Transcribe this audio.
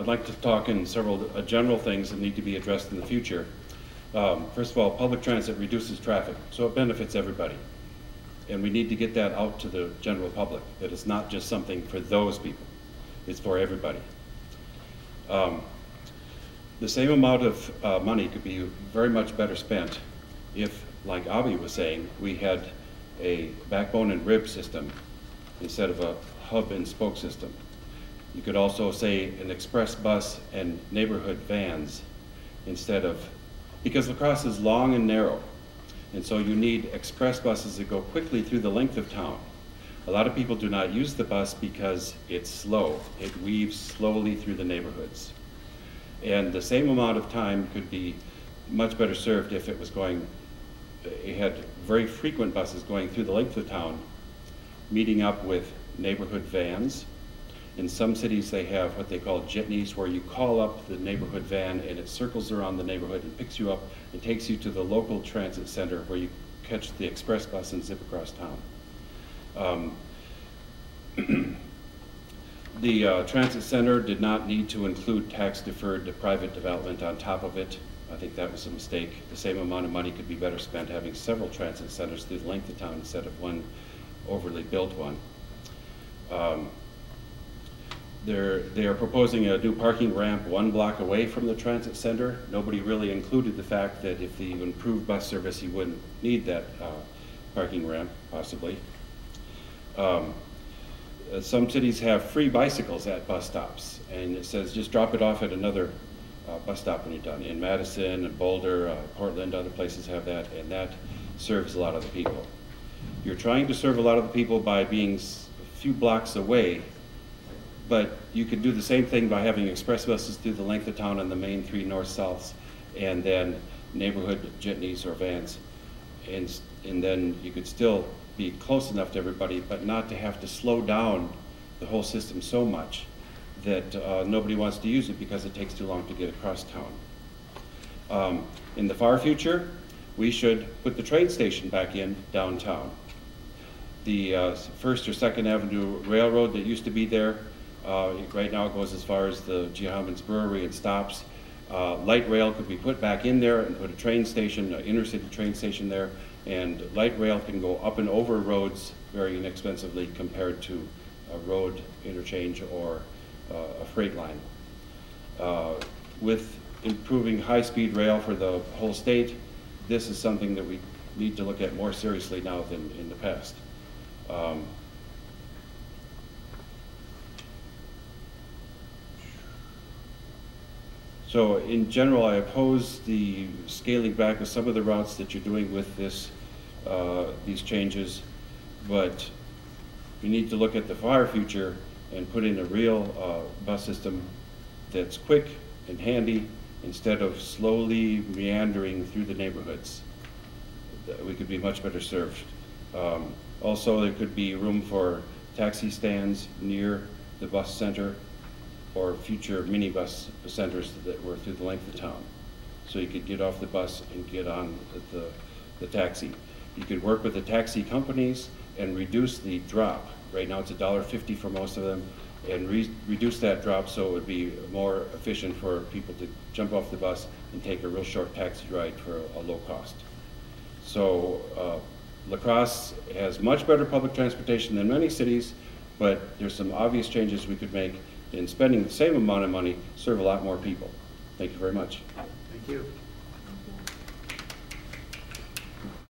I'd like to talk in several general things that need to be addressed in the future. First of all, public transit reduces traffic, so it benefits everybody. And we need to get that out to the general public, that it's not just something for those people, it's for everybody. The same amount of money could be very much better spent if, like Abhi was saying, we had a backbone and rib system instead of a hub and spoke system. You could also say an express bus and neighborhood vans instead of, because LaCrosse is long and narrow, and so you need express buses that go quickly through the length of town. A lot of people do not use the bus because it's slow. It weaves slowly through the neighborhoods. And the same amount of time could be much better served if it was going, it had very frequent buses going through the length of town, meeting up with neighborhood vans. In some cities they have what they call jitneys, where you call up the neighborhood van and it circles around the neighborhood and picks you up and takes you to the local transit center where you catch the express bus and zip across town. The transit center did not need to include tax-deferred private development on top of it. I think that was a mistake. The same amount of money could be better spent having several transit centers through the length of town instead of one overly built one. They are proposing a new parking ramp 1 block away from the transit center. Nobody really included the fact that if you improved bus service, you wouldn't need that parking ramp, possibly. Some cities have free bicycles at bus stops, and it says just drop it off at another bus stop when you're done. In Madison and Boulder, Portland, other places have that, and that serves a lot of the people. You're trying to serve a lot of the people by being a few blocks away, but you could do the same thing by having express buses through the length of town on the main 3 north-souths, and then neighborhood jitneys or vans. And then you could still be close enough to everybody, but not to have to slow down the whole system so much that nobody wants to use it because it takes too long to get across town. In the far future, we should put the train station back in downtown. The 1st or 2nd Avenue Railroad that used to be there, right now it goes as far as the Giahamans Brewery and stops. Light rail could be put back in there and put a train station, an inner city train station there, and light rail can go up and over roads very inexpensively compared to a road interchange or a freight line. With improving high-speed rail for the whole state, this is something that we need to look at more seriously now than in the past. So in general, I oppose the scaling back of some of the routes that you're doing with this, these changes, but we need to look at the far future and put in a real bus system that's quick and handy instead of slowly meandering through the neighborhoods. We could be much better served. Also, there could be room for taxi stands near the bus center or future minibus centers that were through the length of town. So you could get off the bus and get on the taxi. You could work with the taxi companies and reduce the drop. Right now it's $1.50 for most of them, and reduce that drop so it would be more efficient for people to jump off the bus and take a real short taxi ride for a low cost. So LaCrosse has much better public transportation than many cities, but there's some obvious changes we could make in spending the same amount of money, serve a lot more people. Thank you very much. Thank you.